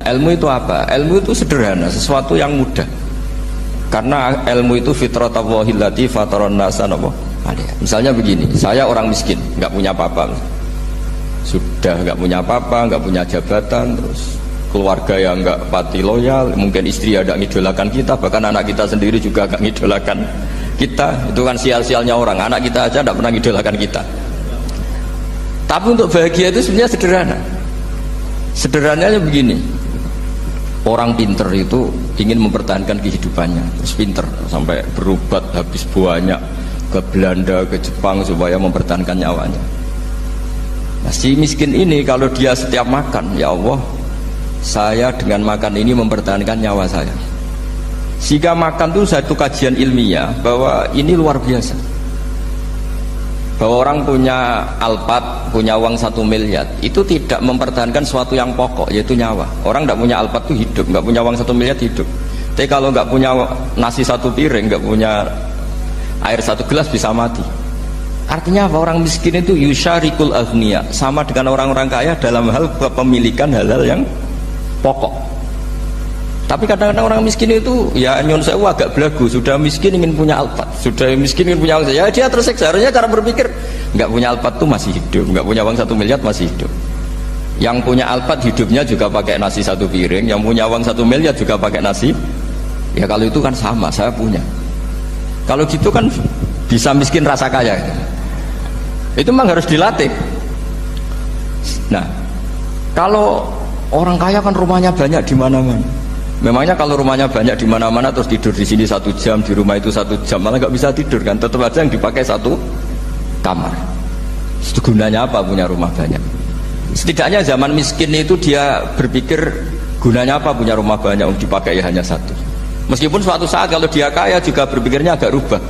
Ilmu itu apa? Ilmu itu sederhana, sesuatu yang mudah. Karena ilmu itu fitratallahi allati fataran nasa alaiha. Misalnya begini, saya orang miskin, nggak punya apa-apa. Sudah nggak punya apa-apa, nggak punya jabatan, terus keluarga yang nggak pati loyal, mungkin istri ada ngidolakan kita, bahkan anak kita sendiri juga nggak ngidolakan kita. Itu kan sial-sialnya orang, anak kita aja nggak pernah ngidolakan kita. Tapi untuk bahagia itu sebenarnya sederhana. Sederhananya begini, orang pinter itu ingin mempertahankan kehidupannya, terus pinter sampai berobat habis banyak ke Belanda, ke Jepang supaya mempertahankan nyawanya. Nah, si miskin ini kalau dia setiap makan, ya Allah, saya dengan makan ini mempertahankan nyawa saya. Jika makan itu satu kajian ilmiah bahwa ini luar biasa. Bahwa orang punya Alphard, punya uang 1 miliar, itu tidak mempertahankan sesuatu yang pokok, yaitu nyawa. Orang tidak punya Alphard itu hidup, nggak punya uang 1 miliar hidup. Tapi kalau nggak punya nasi 1 piring, nggak punya air 1 gelas bisa mati. Artinya apa? Orang miskin itu yusyarikul aghnia, sama dengan orang-orang kaya dalam hal kepemilikan hal-hal yang pokok. Tapi kadang-kadang orang miskin itu ya nyon sewu agak belagu, sudah miskin ingin punya Alphard, sudah miskin ingin punya uang, ya dia tersiksa. Harusnya cara berpikir nggak punya Alphard itu masih hidup, nggak punya uang 1 miliar masih hidup. Yang punya Alphard hidupnya juga pakai nasi 1 piring, yang punya uang 1 miliar juga pakai nasi. Ya kalau itu kan sama, saya punya. Kalau gitu kan bisa miskin rasa kaya. Itu memang harus dilatih. Nah, kalau orang kaya kan rumahnya banyak di mana-mana. Memangnya kalau rumahnya banyak di mana-mana terus tidur di sini 1 jam, di rumah itu 1 jam, malah nggak bisa tidur kan? Tetap aja yang dipakai 1 kamar. Itu gunanya apa punya rumah banyak? Setidaknya zaman miskin itu dia berpikir gunanya apa punya rumah banyak untuk dipakai hanya 1. Meskipun suatu saat kalau dia kaya juga berpikirnya agak rubah.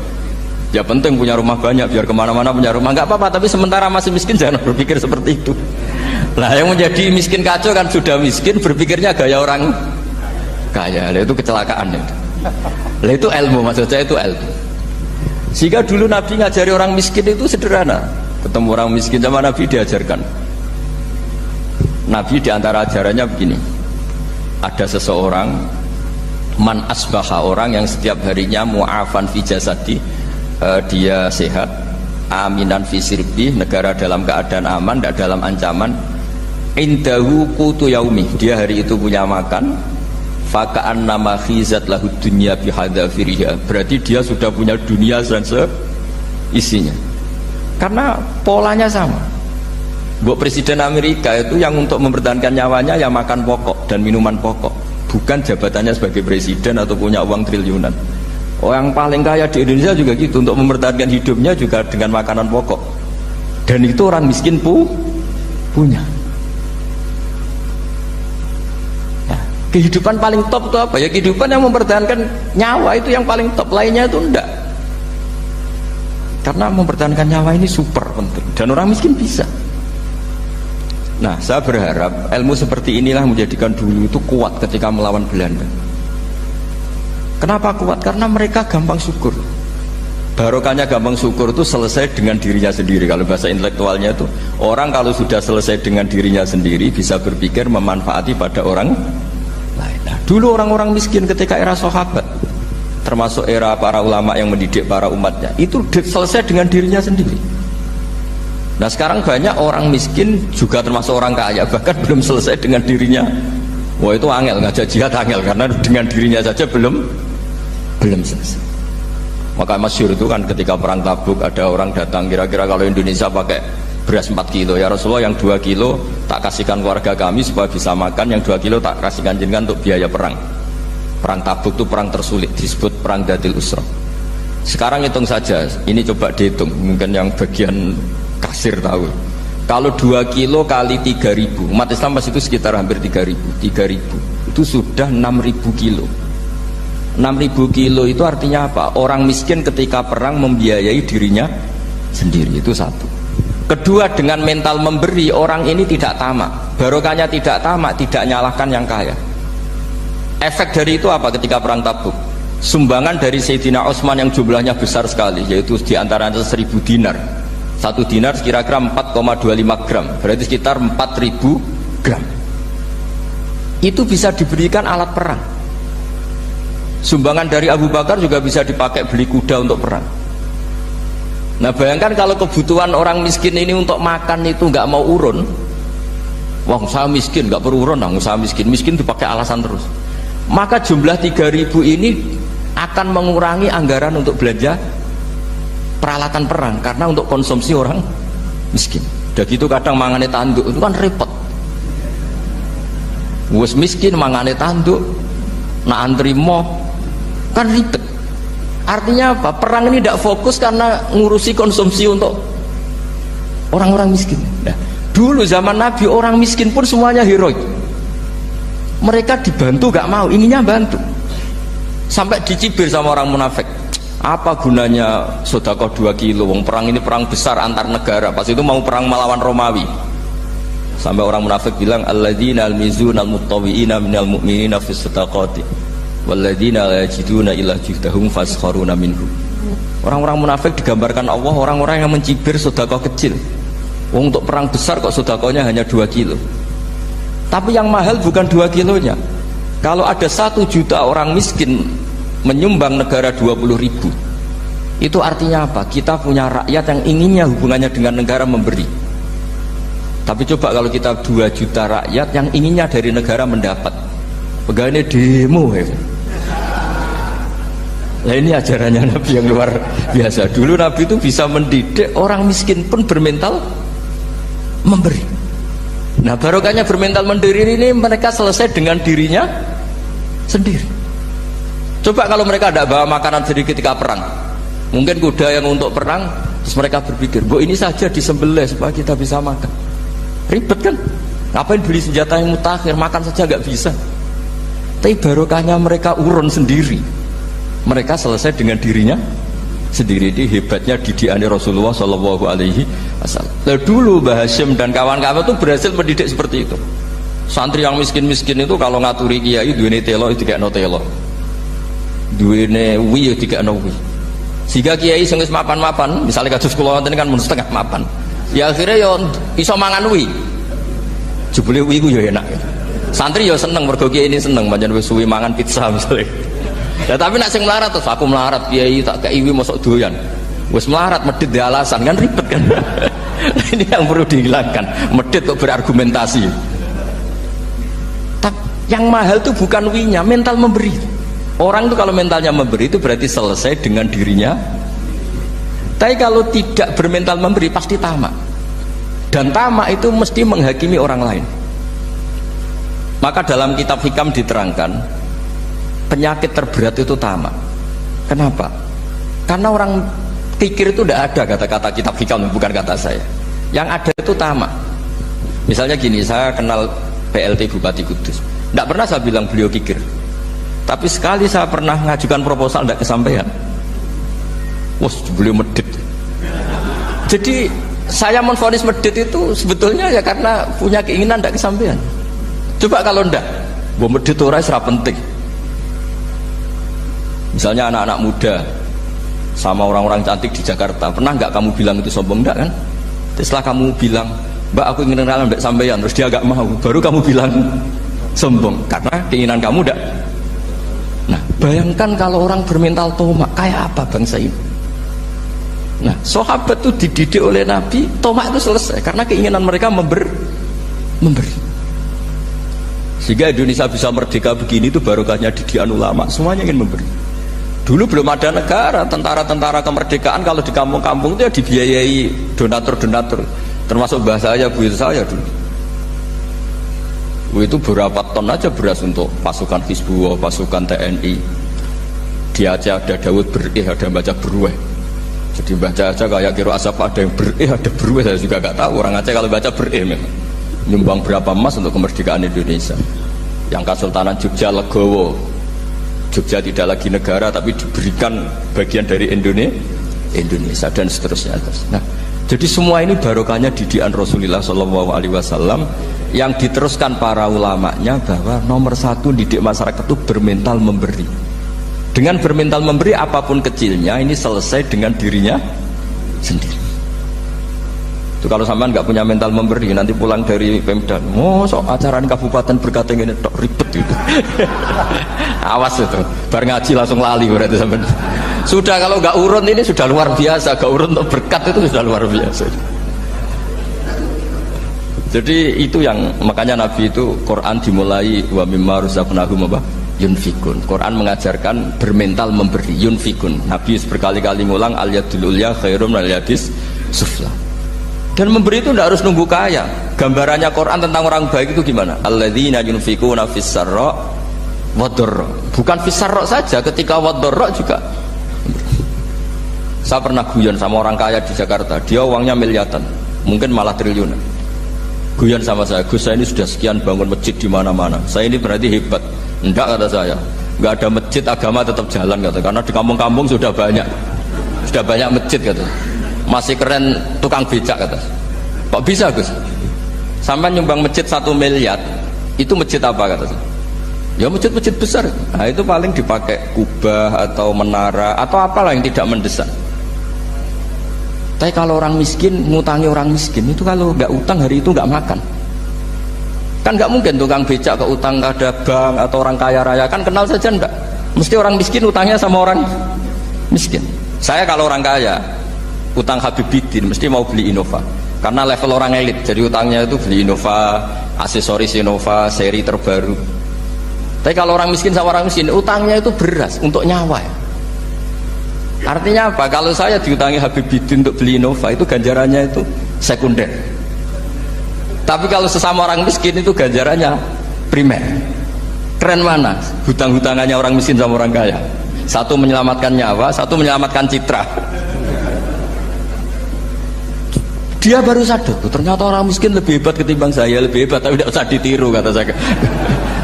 Ya penting punya rumah banyak biar kemana-mana punya rumah, nggak apa-apa. Tapi sementara masih miskin jangan berpikir seperti itu. Nah, yang menjadi miskin kacau kan sudah miskin berpikirnya gaya orang kaya. Lah itu kecelakaan itu. Lah itu ilmu, maksud saya itu ilmu. Sehingga dulu Nabi ngajari orang miskin itu sederhana. Ketemu orang miskin sama Nabi diajarkan. Nabi diantara ajarannya begini. Ada seseorang man asbaha, orang yang setiap harinya mu'afan fi jasadi, dia sehat, aminan fi sirbi, negara dalam keadaan aman, tidak dalam ancaman, indahu qutu yaumi, dia hari itu punya makan, faka'an nama khizat lahu dunya bihadzafiriha, berarti dia sudah punya dunia dan seisinya. Karena polanya sama. Buat Presiden Amerika itu yang untuk mempertahankan nyawanya ya makan pokok dan minuman pokok, bukan jabatannya sebagai presiden atau punya uang triliunan. Orang paling kaya di Indonesia juga gitu, untuk mempertahankan hidupnya juga dengan makanan pokok. Dan itu orang miskin punya. Nah, kehidupan paling top itu apa? Ya kehidupan yang mempertahankan nyawa itu yang paling top, lainnya itu enggak. Karena mempertahankan nyawa ini super penting dan orang miskin bisa. Nah, saya berharap ilmu seperti inilah menjadikan dulu itu kuat ketika melawan Belanda. Kenapa kuat? Karena mereka gampang syukur. Barokahnya gampang syukur itu selesai dengan dirinya sendiri. Kalau bahasa intelektualnya itu, orang kalau sudah selesai dengan dirinya sendiri bisa berpikir memanfaati pada orang lain. Nah, dulu orang-orang miskin ketika era sahabat, termasuk era para ulama yang mendidik para umatnya, itu selesai dengan dirinya sendiri. Nah, sekarang banyak orang miskin juga termasuk orang kaya, bahkan belum selesai dengan dirinya. Wah, itu angel, ngajak jihad angel, karena dengan dirinya saja belum selesai. Maka masyhur itu kan ketika perang Tabuk, ada orang datang, kira-kira kalau Indonesia pakai beras 4 kilo, ya Rasulullah yang 2 kilo tak kasihkan keluarga kami supaya bisa makan, yang 2 kilo tak kasihkan jenengan untuk biaya perang. Perang Tabuk itu perang tersulit, disebut perang Dadil Usra. Sekarang hitung saja, ini coba dihitung, mungkin yang bagian kasir tahu. Kalau 2 kilo kali 3.000, umat Islam pas itu sekitar hampir 3.000, itu sudah 6.000 kilo. 6.000 kilo itu artinya apa? Orang miskin ketika perang membiayai dirinya sendiri, itu satu. Kedua, dengan mental memberi, orang ini tidak tamak. Barokahnya tidak tamak, tidak nyalahkan yang kaya. Efek dari itu apa ketika perang Tabuk? Sumbangan dari Sayyidina Utsman yang jumlahnya besar sekali, yaitu diantara 1.000 dinar. 1 dinar kira-kira 4,25 gram, berarti sekitar 4.000 gram. itu bisa diberikan alat perang. Sumbangan dari Abu Bakar juga bisa dipakai beli kuda untuk perang. Nah bayangkan kalau kebutuhan orang miskin ini untuk makan itu nggak mau urun, wah saya miskin nggak perlu urun, saya miskin dipakai alasan terus. Maka jumlah 3.000 ini akan mengurangi anggaran untuk belanja peralatan perang karena untuk konsumsi orang miskin. Udah gitu kadang mangane tanduk itu kan repot. Wes miskin mangane tanduk, nak antri mo kan ribet. Artinya apa? Perang ini tidak fokus karena ngurusi konsumsi untuk orang-orang miskin. Nah, dulu zaman Nabi orang miskin pun semuanya heroik. Mereka dibantu gak mau, ininya bantu. Sampai dicibir sama orang munafik. Apa gunanya sedekah 2 kilo? Wong perang ini perang besar antar negara. Pas itu mau perang melawan Romawi. Sampai orang munafik bilang alladzina almizuna almuttawiina minal mu'minina fis sadaqati walladzina la yajiduna illa juhdahum faskharuna minhu. Orang-orang munafik digambarkan Allah orang-orang yang mencibir sedekah kecil. Wong untuk perang besar kok sedekahnya hanya 2 kilo. Tapi yang mahal bukan 2 kilonya. Kalau ada 1 juta orang miskin menyumbang negara 20.000, itu artinya apa? Kita punya rakyat yang inginnya hubungannya dengan negara memberi. Tapi coba kalau kita 2 juta rakyat yang inginnya dari negara mendapat, pegawainya demo ya. Nah ini ajarannya Nabi yang luar biasa. Dulu Nabi itu bisa mendidik orang miskin pun bermental memberi. Nah barokahnya bermental mandiri ini mereka selesai dengan dirinya sendiri. Coba kalau mereka tidak bawa makanan sendiri ketika perang, mungkin kuda yang untuk perang, terus mereka berpikir, "Bo ini saja disembelih supaya kita bisa makan." Ribet kan? Ngapain beli senjata yang mutakhir, makan saja nggak bisa. Tapi barokahnya mereka urun sendiri. Mereka selesai dengan dirinya sendiri. Ini hebatnya didikan Rasulullah Shallallahu Alaihi Wasallam. Dulu Mbah Hashim dan kawan-kawan itu berhasil mendidik seperti itu. Santri yang miskin-miskin itu kalau ngaturi kiai duwene telo itu kayak no telo, duwene wi itu kayak no wi. Sehingga kiai sing wis mapan-mapan, misalnya kados kula wonten kan mun setengah mapan. Ya akhirnya yo iso mangan wi. Jebule wi ku yo enak. Santri yo seneng mergo kiai ini seneng pancen wis suwi mangan pizza misalnya. Ya tapi nak sing melarat terus aku melarat kiai tak kei wi mosok doyan. Wis melarat medhit di alasan kan ribet kan. Ini yang perlu dihilangkan. Medhit kok berargumentasi. Tapi yang mahal itu bukan winya, mental memberi. Orang itu kalau mentalnya memberi itu berarti selesai dengan dirinya. Tapi kalau tidak bermental memberi pasti tamak. Dan tamak itu mesti menghakimi orang lain. Maka dalam kitab Hikam diterangkan penyakit terberat itu tamak. Kenapa? Karena orang pikir itu tidak ada kata-kata kitab Hikam, bukan kata saya. Yang ada itu tamak. Misalnya gini, saya kenal PLT Bupati Kudus. Tidak pernah saya bilang beliau kikir. Tapi sekali saya pernah ngajukan proposal tidak kesampaian. Wah, beliau medit. Jadi saya menvonis medit itu sebetulnya ya karena punya keinginan tidak kesampaian. Coba kalau ndak, gua medit ora ora penting. Misalnya anak-anak muda sama orang-orang cantik di Jakarta, pernah nggak kamu bilang itu sombong? Ndak kan? Setelah kamu bilang, "Mbak, aku ingin kenalan Mbak sampeyan," terus dia nggak mau, baru kamu bilang sombong karena keinginan kamu ndak. Nah, bayangkan kalau orang bermental tomak, kayak apa bangsa ini? Nah, sahabat itu dididik oleh Nabi, tomak itu selesai karena keinginan mereka memberi. Sehingga Indonesia bisa merdeka begini itu barokahnya didikan ulama, semuanya ingin memberi. Dulu belum ada negara, tentara-tentara kemerdekaan kalau di kampung-kampung itu ya dibiayai donatur-donatur, termasuk bahasa saya, bu saya dulu. Itu berapa ton aja beras untuk pasukan Hizbullah, pasukan TNI. Di Aceh ada Daud berih, ada baca berueh. Jadi baca aja kayak kira asap ada yang berih, ada berueh, saya juga gak tahu. Orang Aceh kalau baca berih memang nyumbang berapa emas untuk kemerdekaan Indonesia. Yang Kesultanan Jogja Legowo, Jogja tidak lagi negara tapi diberikan bagian dari Indonesia dan seterusnya. Nah, jadi semua ini barokahnya didikan Rasulullah SAW yang diteruskan para ulamanya bahwa nomor 1 didik masyarakat itu bermental memberi. Dengan bermental memberi apapun kecilnya ini selesai dengan dirinya sendiri. Itu kalau sampean nggak punya mental memberi, nanti pulang dari Pemda, sok acara kabupaten berkata ini tok ribet itu. Awas itu, bar ngaji langsung lali berarti sampean. Sudah kalau nggak urun ini sudah luar biasa, nggak urun untuk berkat itu sudah luar biasa. Jadi itu yang makanya Nabi itu Quran dimulai wa mimma razaqnahum yunfikun. Quran mengajarkan bermental memberi, yunfikun. Nabi berkali-kali ngulang al yadul ulya khairum al yadis sufla. Dan memberi itu tidak harus nunggu kaya. Gambarannya Quran tentang orang baik itu gimana? Alladzina yunfikuna fis sarra wadharra. Bukan fis sarra saja, ketika wadharra juga. Saya pernah guyon sama orang kaya di Jakarta. Dia uangnya miliaran, mungkin malah triliunan. Guyon sama saya, Gus, saya ini sudah sekian bangun masjid di mana-mana. Saya ini berarti hebat. Enggak, kata saya. Enggak ada masjid, agama tetap jalan, kata. Karena di kampung-kampung sudah banyak masjid, kata. Masih keren tukang becak, kata. Kok bisa, Gus? Sampai nyumbang masjid 1 miliar, itu masjid apa, kata saya? Ya masjid-masjid besar. Nah itu paling dipakai kubah atau menara atau apalah yang tidak mendesak. Tapi kalau orang miskin ngutangi orang miskin itu, kalau nggak utang hari itu nggak makan. Kan nggak mungkin tukang becak ke utang ada bank atau orang kaya raya, kan kenal saja enggak. Mesti orang miskin utangnya sama orang miskin. Saya kalau orang kaya utang Habib Bidin mesti mau beli Innova karena level orang elit, jadi utangnya itu beli Innova, aksesoris Innova seri terbaru. Tapi kalau orang miskin sama orang miskin utangnya itu beras untuk nyawa ya. Artinya apa? Kalau saya diutangi Habib Bidin untuk beli Innova itu ganjarannya itu sekunder. Tapi kalau sesama orang miskin itu ganjarannya primer. Keren mana? Hutang-hutangannya orang miskin sama orang kaya. Satu menyelamatkan nyawa, satu menyelamatkan citra. Dia baru sadar, ternyata orang miskin lebih hebat ketimbang saya, lebih hebat, tapi tidak usah ditiru, kata saya.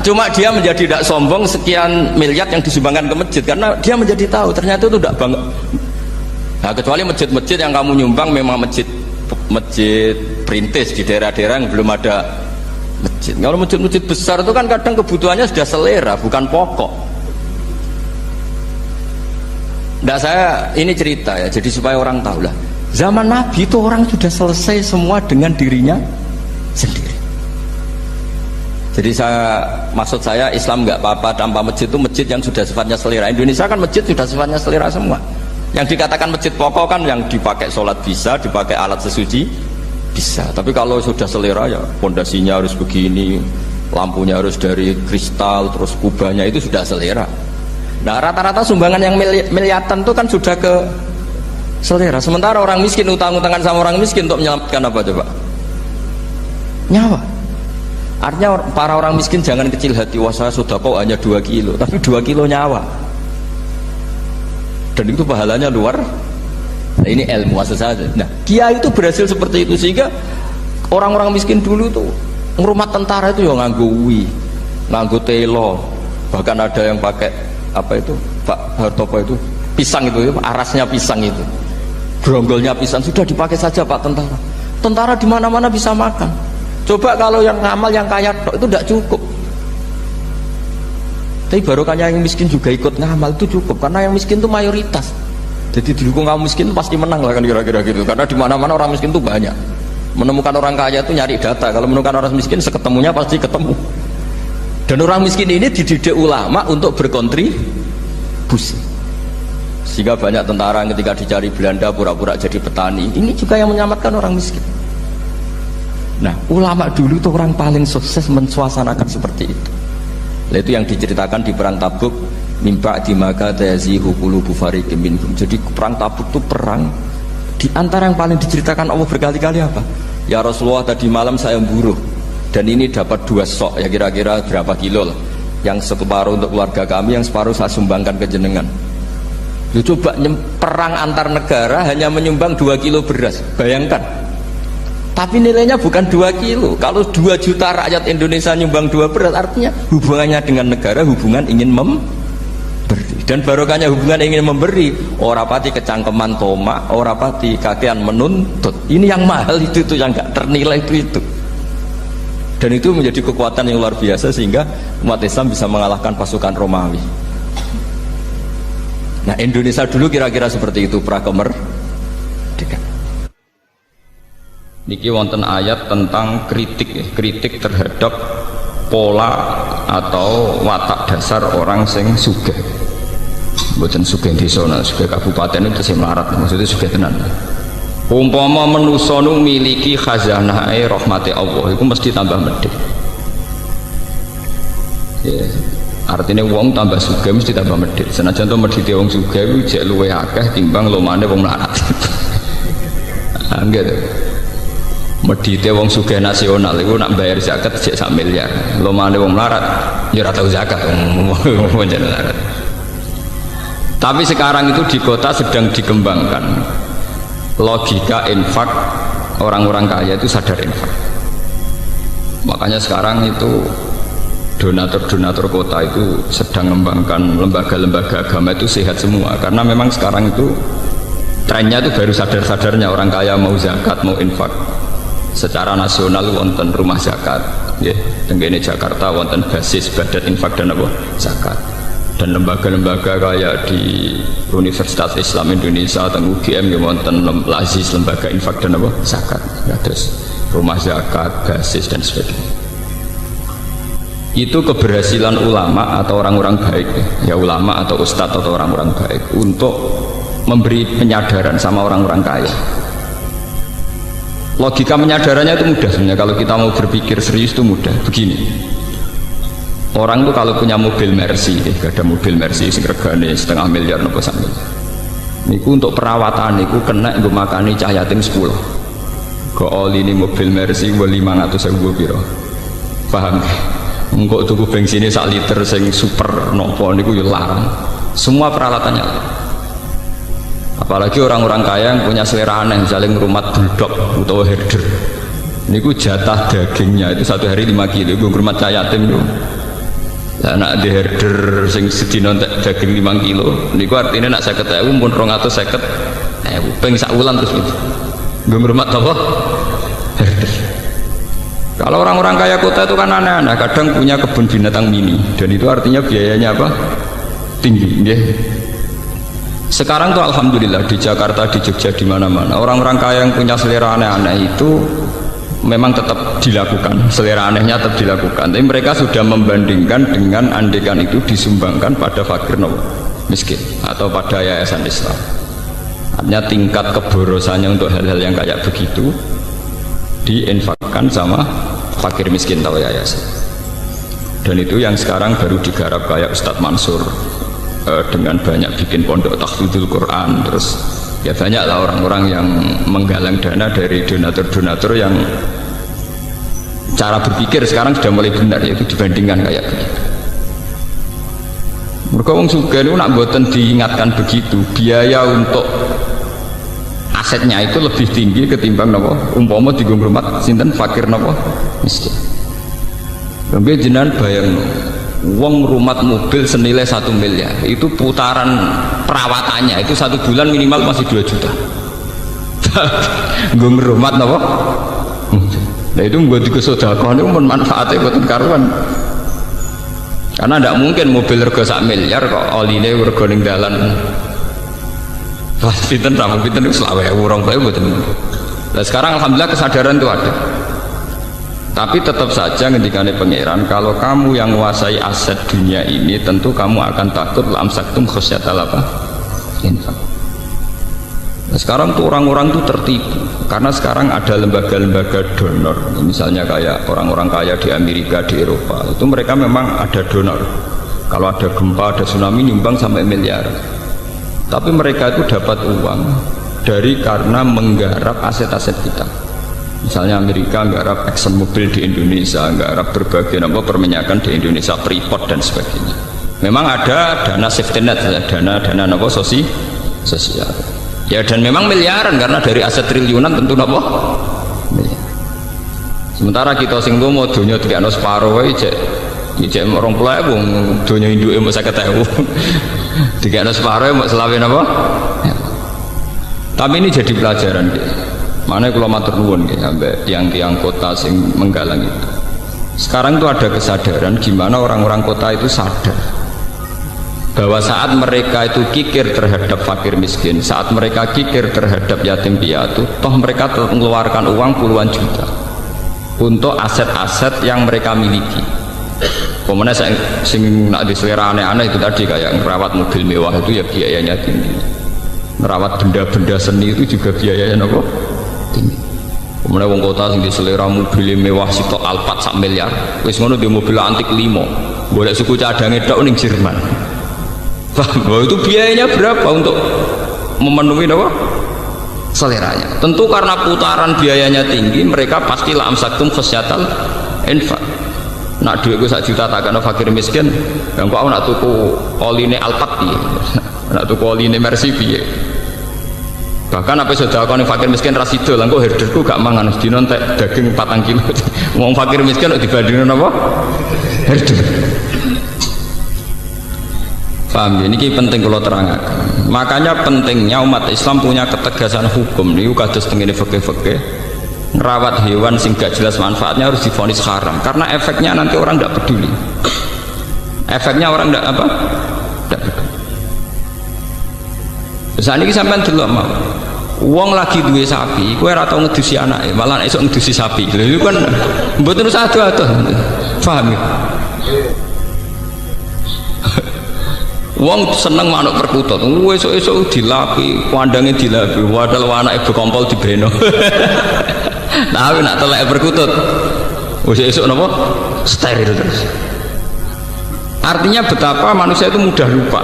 Cuma dia menjadi tidak sombong sekian miliar yang disumbangkan ke masjid, karena dia menjadi tahu ternyata itu tidak bangga. Nah, kecuali masjid-masjid yang kamu nyumbang memang masjid perintis di daerah-daerah yang belum ada masjid. Kalau masjid-masjid besar itu kan kadang kebutuhannya sudah selera, bukan pokok. Nah, saya ini cerita ya, jadi supaya orang tahu lah. Zaman Nabi itu orang sudah selesai semua dengan dirinya sendiri. Jadi maksud saya Islam nggak apa-apa tanpa masjid, itu masjid yang sudah sifatnya selera. Indonesia kan masjid sudah sifatnya selera semua. Yang dikatakan masjid pokok kan yang dipakai sholat bisa, dipakai alat sesuci bisa. Tapi kalau sudah selera ya pondasinya harus begini, lampunya harus dari kristal, terus kubahnya itu sudah selera. Nah rata-rata sumbangan yang miliatan itu kan sudah ke selera. Sementara orang miskin utang-utangan sama orang miskin untuk menyelamatkan apa coba? Nyawa. Artinya para orang miskin jangan kecil hati, wah saya sedekah hanya 2 kilo, tapi 2 kilo nyawa. Dan itu pahalanya luar. Nah ini ilmu asal saja. Nah dia itu berhasil seperti itu, sehingga orang-orang miskin dulu tuh ngurmat tentara itu ya nganggo wi, nganggo telo, bahkan ada yang pakai apa itu Pak Hartopo itu pisang itu, arasnya pisang itu, gronggolnya pisang, sudah dipakai saja Pak tentara. Tentara di mana-mana bisa makan. Coba kalau yang ngamal yang kaya itu tidak cukup. Tapi barokahnya yang miskin juga ikut ngamal itu cukup, karena yang miskin itu mayoritas. Jadi didukung kaum miskin pasti menang lah kan kira-kira gitu. Karena di mana-mana orang miskin itu banyak. Menemukan orang kaya itu nyari data. Kalau menemukan orang miskin seketemunya pasti ketemu. Dan orang miskin ini dididik ulama untuk berkontribusi. Sehingga banyak tentara yang ketika dicari Belanda pura-pura jadi petani. Ini juga yang menyelamatkan orang miskin. Nah, ulama dulu itu orang paling sukses mensuasanakan seperti itu. Itu yang diceritakan di perang Tabuk, mimpa di maka tayazihu qulubu fariqin minhum. Jadi perang Tabuk itu perang di antara yang paling diceritakan Allah berkali-kali apa? Ya Rasulullah, tadi malam saya buruh dan ini dapat 2 sok, ya kira-kira berapa kilo lah. Yang separuh untuk keluarga kami, yang separuh saya sumbangkan ke jenengan. Lu coba perang antar negara hanya menyumbang 2 kilo beras, bayangkan. Tapi nilainya bukan 2 kilo. Kalau 2 juta rakyat Indonesia nyumbang 2 beras, artinya hubungannya dengan negara hubungan ingin memberi. Dan barokahnya hubungan ingin memberi, ora pati kecangkeman tomak, ora pati kakean menuntut. Ini yang mahal itu yang gak ternilai itu. Dan itu menjadi kekuatan yang luar biasa sehingga umat Islam bisa mengalahkan pasukan Romawi. Nah Indonesia dulu kira-kira seperti itu, prakemerdekaan. Niki wonten ayat tentang kritik terhadap pola atau watak dasar orang sing sugih. Mboten sugih desa, sugih kabupaten itu sing melarat, maksudnya sugih tenan. Umpama manusa nu miliki khazanahe rahmati Allah, itu mesti tambah medhit. Ya, artinya wong tambah sugih mesti tambah medhit. Senajan to medhite wong sugih kuwi jek luwih akeh timbang lomane wong melarat. Anggere. Medhite wong sugih nasional iku nak bayar zakat jek 1 miliar. Lomane wong melarat ya ora tau zakat wong melarat. Tapi sekarang itu di kota sedang dikembangkan logika infak, orang-orang kaya itu sadar infak. Makanya sekarang itu donatur-donatur kota itu sedang mengembangkan lembaga-lembaga agama itu sehat semua, karena memang sekarang itu trennya itu baru sadar-sadarnya orang kaya mau zakat, mau infak. Secara nasional wonten rumah zakat, ya, tenggene Jakarta wonten basis badat infak dan apa zakat. Dan lembaga-lembaga kayak di Universitas Islam Indonesia atau UGM yang wonten lazis lembaga infak dan apa zakat, ya, terus rumah zakat, basis dan sebagainya. Itu keberhasilan ulama atau orang-orang baik, ya ulama atau ustadz atau orang-orang baik untuk memberi penyadaran sama orang-orang kaya. Logika penyadarannya itu mudah sebenarnya, kalau kita mau berpikir serius itu mudah. Begini, orang tuh kalau punya mobil Mercy, ada mobil Mercy regane 1,5 miliar nopo sak miliar. Niku untuk perawatan niku kena nggo makani cah yatim 10. Go oli ini mobil Mercy 500.000 piro. Paham? Engko tuku bensin 1 liter sing super nopo niku yo larang. Semua peralatannya. Apalagi orang-orang kaya yang punya selera aneh, misalnya ngrumat bulldog atau herder. Niku jatah dagingnya itu 1 hari 5 kilo, gue ngrumat cah yatim yo. Lah nak di herder sing sedina daging 5 kilo niku artinya nak 50.000 pun 250.000 ping sak wulan terus gitu. Nggo ngrumat apa? Herder. Kalau orang-orang kaya kota itu kan aneh-aneh, kadang punya kebun binatang mini dan itu artinya biayanya apa? Tinggi, nggih. Sekarang tuh alhamdulillah di Jakarta, di Jogja, di mana-mana orang-orang kaya yang punya selera aneh-aneh itu memang tetap dilakukan, selera anehnya tetap dilakukan, tapi mereka sudah membandingkan dengan andekan itu disumbangkan pada fakir miskin atau pada yayasan Islam. Artinya tingkat keborosannya untuk hal-hal yang kayak begitu diinfakkan sama fakir miskin atau yayasan. Dan itu yang sekarang baru digarap kayak Ustadz Mansur dengan banyak bikin pondok tahfidzul Quran, terus ya banyaklah orang-orang yang menggalang dana dari donatur-donatur yang cara berpikir sekarang sudah mulai benar, yaitu dibandingkan kayak begitu. Mereka wong sugih niku nak mboten diingatkan begitu, biaya untuk asetnya itu lebih tinggi ketimbang napa umpama dienggo ngrumat sinten fakir napa miskin. Lha jenengan bayangno wong rumat mobil senilai 1 miliar itu putaran perawatannya itu 1 bulan minimal masih 2 juta. Gue ngerumat apa? Nah itu gue dikesodakoh itu manfaatnya buat karuan. Karena tidak mungkin mobil rego 1 miliar kok oli ini rego ning dalan. Pinten ramu pinten itu selawe urang bae mboten. Nah sekarang alhamdulillah kesadaran itu ada. Tapi tetap saja ngendikane pangeran, kalau kamu yang menguasai aset dunia ini tentu kamu akan takut lamsaktum khosyatal apa? Infak. Nah, sekarang tuh orang-orang tuh tertipu karena sekarang ada lembaga-lembaga donor, misalnya kayak orang-orang kaya di Amerika, di Eropa, itu mereka memang ada donor. Kalau ada gempa, ada tsunami nyumbang sampai miliar. Tapi mereka itu dapat uang dari karena menggarap aset-aset kita. Misalnya Amerika nggarap Exxon Mobil di Indonesia, nggarap berbagai perminyakan di Indonesia, Freeport dan sebagainya. Memang ada dana safety net, dana apa sosial. Ya dan memang miliaran karena dari aset triliunan tentu apa? Miliar. Sementara kita sing mau donya dikano separo wae cek 20.000 donya induke mok 50.000. Dikano separo mok selawe napa? Ya. Tapi ini jadi pelajaran gitu. Mana kalau matur nuwun sampai tiang-tiang kota sing menggalang itu. Sekarang itu ada kesadaran gimana orang-orang kota itu sadar bahwa saat mereka itu kikir terhadap fakir miskin, saat mereka kikir terhadap yatim piatu, toh mereka telah mengeluarkan uang puluhan juta untuk aset-aset yang mereka miliki. Kemudian sing nak diselera aneh-aneh itu tadi, kayak merawat mobil mewah itu ya biayanya tinggi, merawat benda-benda seni itu juga biayanya apa? Tinggi. Kemudian wong kota sing diselera mobil mewah sitok Alphard sak miliar, wis ngono di mobil antik 5, golek suku cadange tok ning Jerman. Bahwa itu biayanya berapa untuk memenuhi apa? Seleranya. Tentu karena putaran biayanya tinggi, mereka pasti la amsaktum khasyatal infaq. Nak duit gue 1 juta tak kena fakir miskin, yang kau nak tuku oline Alphard piye? Nak tuku oline Mercy piye? Bahkan apa sudah kau fakir miskin rasido, langkau herderku gak mangan, sedino entek daging 4 kilo. Wong fakir miskin dibandingin apa? Herder. Paham ya? Ini penting kalau terangkan. Makanya pentingnya umat Islam punya ketegasan hukum. Ini kados tengene fikih-fikih. Ngerawat hewan sing gak jelas manfaatnya harus divonis haram. Karena efeknya nanti orang tidak peduli. Efeknya orang tidak apa? Tidak peduli. Saat ini sampean delok mau. Wong lagi duwe sapi, kowe ora tau ngedusi anake, malah esuk ngedusi sapi. Lha iku kan mboten usah ado-ado. Paham ya? Wong seneng manuk perkutut, esuk-esuk dilapi, kandangnya dilapi, wadal anake bekompol dibeno. Tapi nak telek perkutut, esuk napa? Steril terus. Artinya betapa manusia itu mudah lupa.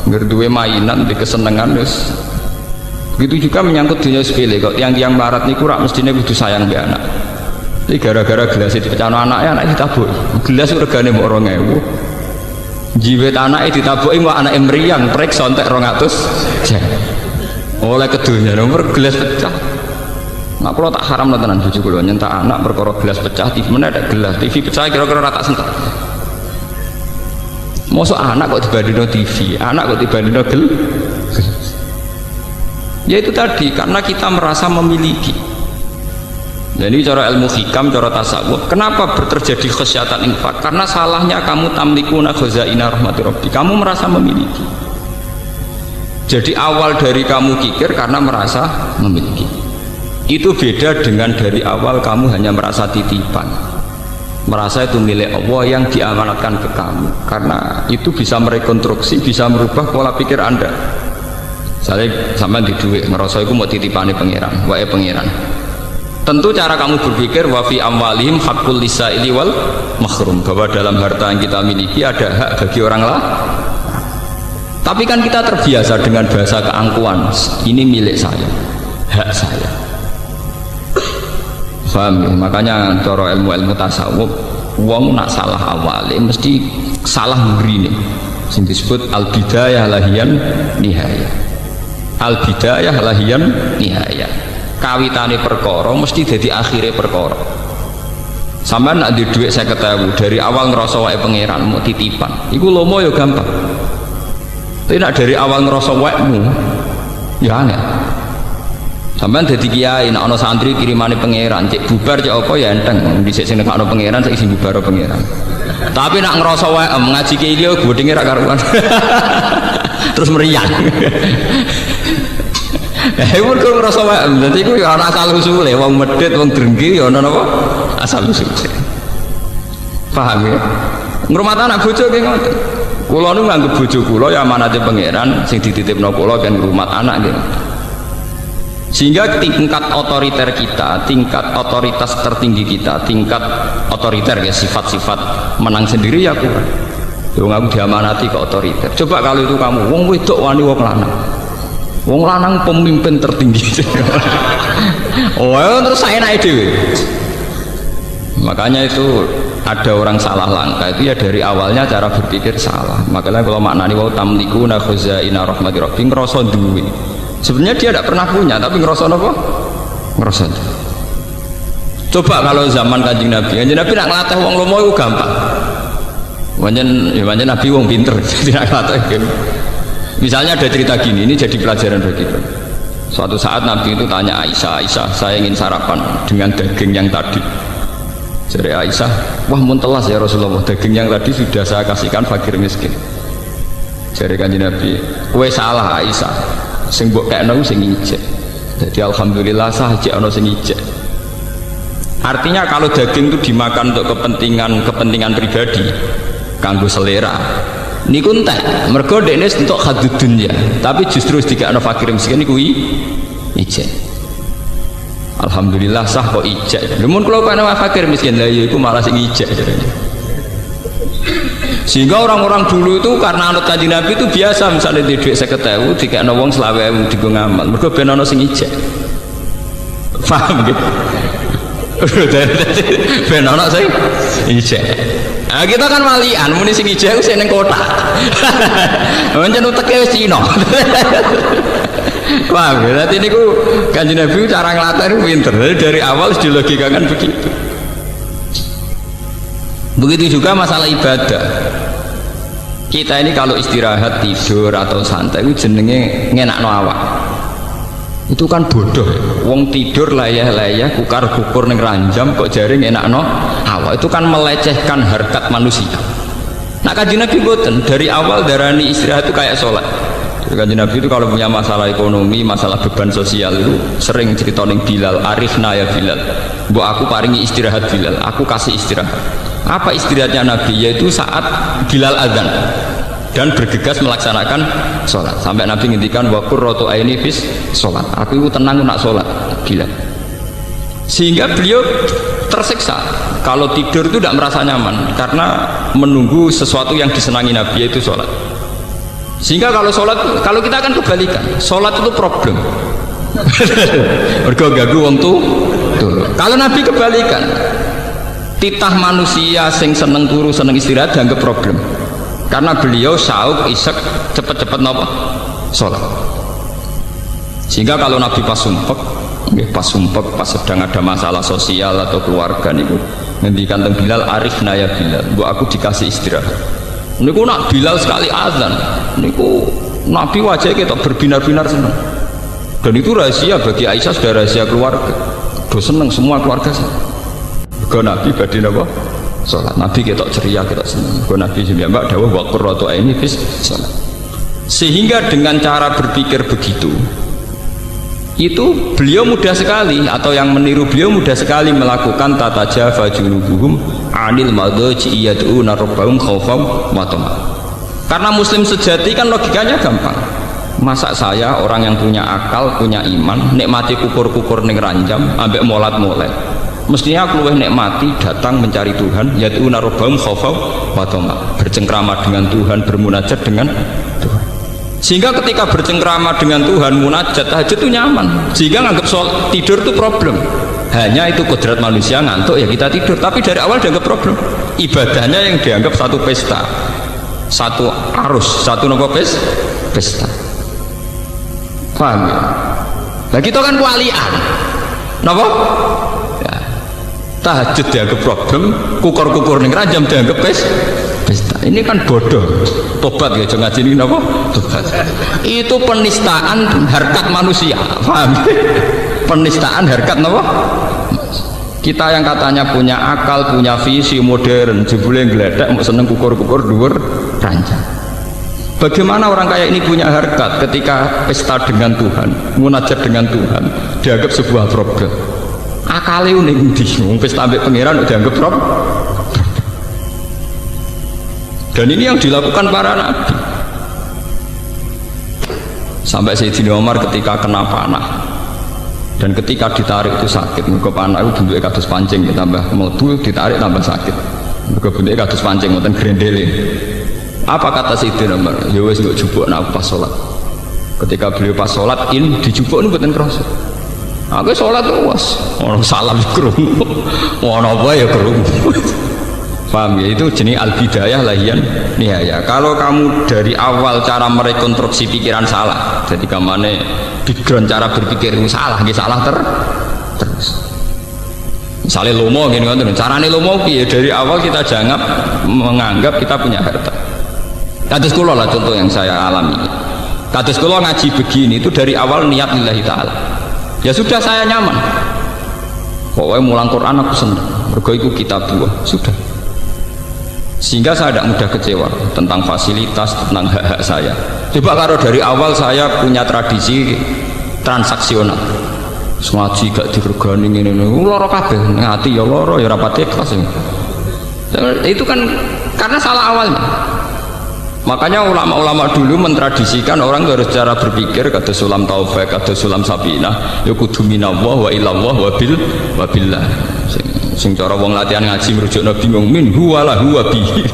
Ngerduwe mainan di kesenangan terus. Begitu juga menyangkut dunia sepele. Kok tiang-tiang melarat niku rak mestine kudu sayang mbek anak. Iki gara-gara gelas dipecahno anake, anak ditabuki. Gelas regane mbok 2000. Jiwet anake ditabuki kok anake mriyang, prek sontek 200. Oleh kedunya nomor gelas pecah. Nah, kalau tak haram tenan bojo kula nyentak anak perkara gelas pecah, TV mana ada gelas, TV pecah kira-kira rata sentak. Mosok anak kok dibandingno TV, anak kok dibandingno gelas. Ya itu tadi, karena kita merasa memiliki. Jadi cara ilmu hikam, cara tasawuf, kenapa terjadi khasyatan infak? Karena salahnya kamu tamlikuna khazaina rahmati rabbi, kamu merasa memiliki. Jadi awal dari kamu kikir karena merasa memiliki. Itu beda dengan dari awal kamu hanya merasa titipan, merasa itu milik Allah yang diamanatkan ke kamu, karena itu bisa merekonstruksi, bisa merubah pola pikir Anda. Saya sampai di duit ngerasa itu mau titipane pangeran, wae pangeran. Tentu cara kamu berpikir wa fi amwalihim haqqul lisaili wal mahrum, bahwa dalam harta yang kita miliki ada hak bagi orang lain. Tapi kan kita terbiasa dengan bahasa keangkuhan, ini milik saya, hak saya. Paham ya? Makanya cara ilmu-ilmu tasawuf, wong nak salah awale mesti salah mrine. Sing disebut al bidayah lahiyan nihayah. Al bidayah lahiyan nihayah. Kawitane perkara mesti dadi akhire perkara. Sampeyan nak di dhuwit 50.000 dari awal ngerasa wae pangeran mau titipan. Iku lomo ya gampang. Tapi nak dari awal ngerasa waekmu ya aneh. Sampeyan dadi kiai nek ana santri kirimane pangeran, cek bubar cek apa ya enteng. Dhisik sing nekakno pangeran saiki sing bubar pangeran. Tapi nak ngerasa wae ngaji kiai iki godhinge ra karuan. Terus meriang. Hewan kok ngerasa wae, dadi iku ya ana asal usule, wong medhit, wong drengki ya ana napa? Asal usule. Paham ya? Ngrumat anak bojo ki ngoten. Kula nu nganggep bojo kula ya amanate pangeran sing dititipno kula kan ngrumat anak nggih. Sehingga tingkat otoriter kita, tingkat otoritas tertinggi kita, tingkat otoriter ya sifat-sifat menang sendiri ya kurang. Yo aku diamanati ke otoriter. Coba kalau itu kamu, wong wedok wani wong lanang. Wong lanang pemimpin tertinggi. Oh, terus saya naik dhewe. Makanya itu ada orang salah langkah itu ya dari awalnya cara berpikir salah. Makanya kalau maknani wa tamlikuna khazaina rahmati rabbi ngrasa duwe. Sebenarnya dia tidak pernah punya, tapi ngerasa apa? Ngerasa. Coba kalau zaman Kanjeng Nabi nak ngelatih wong lomo itu gampang. Wanjen Nabi wong pinter, tidak ngelatih. Misalnya ada cerita gini, ini jadi pelajaran bagi kita. Suatu saat Nabi itu tanya Aisyah, saya ingin sarapan dengan daging yang tadi. Jadi Aisyah, wah muntelas ya Rasulullah, daging yang tadi sudah saya kasihkan fakir miskin. Jare Kanjeng Nabi, kowe salah Aisyah. Sing mbok kekno sing ijek. Jadi alhamdulillah sah ijek ana sing ijek. Artinya kalau daging itu dimakan untuk kepentingan pribadi, kanggo selera, niku entek. Mergo dekne untuk hadud dunya, tapi justru dikakno fakir miskin niku ijek. Alhamdulillah sah kok ijek. Lha mun kula ana fakir miskin lha iku malah sing ijek. Sehingga orang-orang dulu itu karena anut Kanjeng Nabi itu biasa, misalnya di duit 50.000 dikekno wong 20.000 digo ngamal. Mergo ben ana sing ijek. Paham gitu? Ben ana sing ijek. Nah, kita kan walian muni sing ijek sing ning kota. Pancen uteke wis Cina. Paham ya? Dadi niku Kanjeng Nabi cara nglatih pinter. Dari awal sudah dilogikakan begitu. Begitu juga masalah ibadah. Kita ini kalau istirahat, tidur atau santai itu jenenge ngenakno awak. Itu kan bodoh. Wong tidur layah-layah kukar-kukur ning ranjam kok jare ngenakno awak. Itu kan melecehkan harkat manusia. Nah Kanjeng Nabi boten, dari awal darani istirahat itu kayak sholat. Kanjeng Nabi itu kalau punya masalah ekonomi, masalah beban sosial itu sering cerita ning Bilal, arifna ya Bilal. Mbok aku paringi istirahat Bilal, aku kasih istirahat. Apa istirahatnya Nabi? Yaitu saat Bilal azan dan bergegas melaksanakan sholat. Sampai Nabi ngendikan wa qurratu aini fis sholat. Aku itu tenang nak sholat Bilal. Sehingga beliau tersiksa kalau tidur itu tidak merasa nyaman karena menunggu sesuatu yang disenangi Nabi, yaitu sholat. Sehingga kalau sholat, kalau kita akan kebalikan, sholat itu problem. Mergo ganggu wong tuh. Kalau Nabi kebalikan, titah manusia sing seneng turu seneng istirahat dianggap problem, karena beliau sauk isek cepet-cepet napa sholat. Sehingga kalau Nabi pas sumpek, pas sedang ada masalah sosial atau keluarga niku ngendikan teng Bilal, arifna ya Bilal, mbok aku dikasih istirahat. Niku nak Bilal sekali azan niku Nabi wajahnya kita berbinar-binar seneng, dan itu rahasia bagi Aisyah, sudah rahasia keluarga, do seneng semua keluarga seneng. Nabi badhe napa salat. Nabi ketok ceria, ketok seneng. Nabi mbak dawuh wa qurratu aini fis salat. Sehingga dengan cara berpikir begitu itu beliau mudah sekali, atau yang meniru beliau mudah sekali melakukan tata jafa junubuhum anil madaji yad'una rabbahum khaufan wa tama'an. Karena muslim sejati kan logikanya gampang. Masa saya orang yang punya akal, punya iman, nikmati kukur-kukur ning ranjam ambek molat-molet, mestinya aku luwih nikmati datang mencari Tuhan, yad'una rabbahum khaufan wa tama'an, bercengkrama dengan Tuhan, bermunajat dengan Tuhan. Sehingga ketika bercengkrama dengan Tuhan, munajat, tahajud itu nyaman. Sehingga nganggap tidur itu problem. Hanya itu kodrat manusia, ngantuk ya kita tidur. Tapi dari awal dianggap problem. Ibadahnya yang dianggap satu pesta, satu arus, satu nopo pesta. Paham ya? Nah kita kan walian, nopo? Tahajud dianggap problem, kukur-kukur ning ranjam dianggap pesta. Ini kan bodoh. Tobat ya, jangan ngaji ini apa? Tobat. Itu penistaan harkat manusia. Paham? Penistaan harkat apa? Kita yang katanya punya akal, punya visi modern, jebule gledek mau seneng kukur-kukur dhuwur ranjang. Bagaimana orang kayak ini punya harkat ketika pesta dengan Tuhan, munajat dengan Tuhan, dianggap sebuah problem. Akale ning ndi wong pesta ambek pangeran dianggap problem. Dan ini yang dilakukan para nabi. Sampai Sayyidina Umar ketika kena panah, dan ketika ditarik itu sakit. Mergo panah itu bentuknya kados pancing, ditambah mlebu ditarik tambah sakit. Mergo bentuknya kados pancing ngoten grendele. Apa kata Sayyidina Umar? Ya wis mbok jupukna pas salat. Ketika beliau pas salat dijupuk niku mboten krasa. Aku salat was, ono salam krungu. Ono apa ya krungu. Paham ya? Itu jenis al-bidayah lahian nihaya. Kalau kamu dari awal cara merekonstruksi pikiran salah, jadi kemana background cara berpikir itu salah, salah terus. Misalnya lomo gini kan, caranya lomo ya dari awal kita jangan menganggap kita punya harta. Kados kula lah contoh yang saya alami. Kados kula ngaji begini itu dari awal niat lillahi ta'ala. Ya sudah saya nyaman. Pokoknya mulang Quran aku senang. Mergo iku kitab buah sudah. Sehingga saya tidak mudah kecewa tentang fasilitas, tentang hak-hak saya. Coba kalau dari awal saya punya tradisi transaksional, ngaji gak diregani ini loro kabeh, ngati ya loro ya rapat ikhlas. Itu kan karena salah awalnya. Makanya ulama-ulama dulu mentradisikan orang harus cara berpikir kata Sulam Taufik, kata Sulam Sabinah, ya kudu minallah wa ilallah wa billah. Sing cara wong latihan ngaji merujuk Nabi bingung min huwa la huwa bihi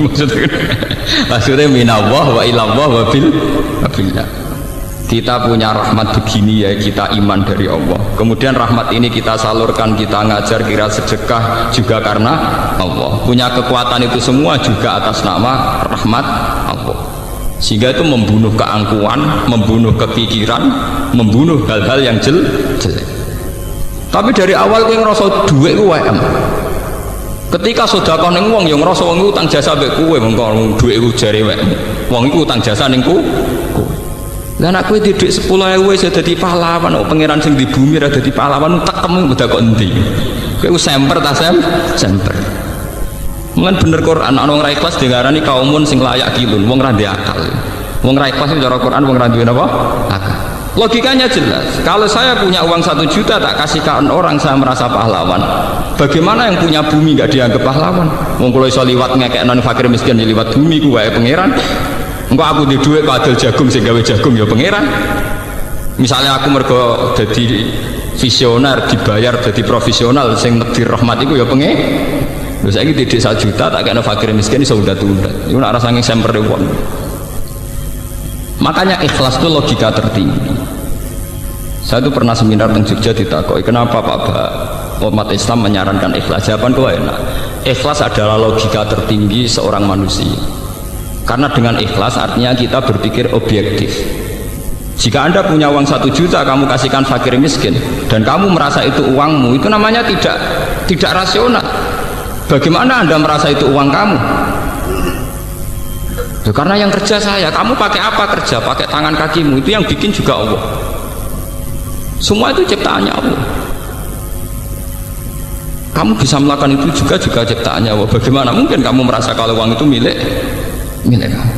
maksudnya minallah wa ilallah wa billah. Kita punya rahmat begini ya, kita iman dari Allah, kemudian rahmat ini kita salurkan, kita ngajar, kira sedekah juga karena Allah. Punya kekuatan itu semua juga atas nama rahmat Allah, sehingga itu membunuh keangkuhan, membunuh kepikiran, membunuh hal-hal yang jelek. Tapi dari awal kowe ngrasa dhuwit ku WM. Ketika sedekah ning wong ya ngrasa wong utang jasa mbek kowe, mengko dhuwit ku jare WM. Wong iku utang jasa ning kowe. Lah nek kowe dhuwit 10.000 wis dadi pahlawan, kok pangeran sing di bumi ra dadi pahlawan tekem udah kok endi. Kowe semper ta semper. Mulan bener Quran ana wong ra ikhlas diarani kaumun sing layak kilun, wong ra ndek akal. Wong ra ikhlas cara Quran wong ra duwe napa? Akal. Logikanya jelas, kalau saya punya uang 1 juta tak kasihkan orang, saya merasa pahlawan. Bagaimana yang punya bumi gak dianggap pahlawan? Wong kalau iso liwat ngekek non fakir miskin liwat bumi ku wae pangeran. Engko aku di dhuwit kadal jagung sing gawe jagung ya pangeran. Misalnya aku mergo dadi visioner dibayar dadi profesional sing nedir rahmat iku ya pengen. Lha saiki didik 1 juta tak kena fakir miskin iso undat-undat. Iku nek ora saking semper wong. Makanya ikhlas itu logika tertinggi. Saya itu pernah seminar di Jogja ditakoi, kenapa Pak umat Islam menyarankan ikhlas? Jawaban itu enak. Ikhlas adalah logika tertinggi seorang manusia. Karena dengan ikhlas artinya kita berpikir objektif. Jika Anda punya uang 1 juta, kamu kasihkan fakir miskin, dan kamu merasa itu uangmu, itu namanya tidak rasional. Bagaimana Anda merasa itu uang kamu? Karena yang kerja saya, kamu pakai apa kerja? Pakai tangan kakimu, itu yang bikin juga Allah. Semua itu ciptaannya Allah. Kamu bisa melakukan itu juga ciptaannya Allah. Bagaimana mungkin kamu merasa kalau uang itu milik kamu?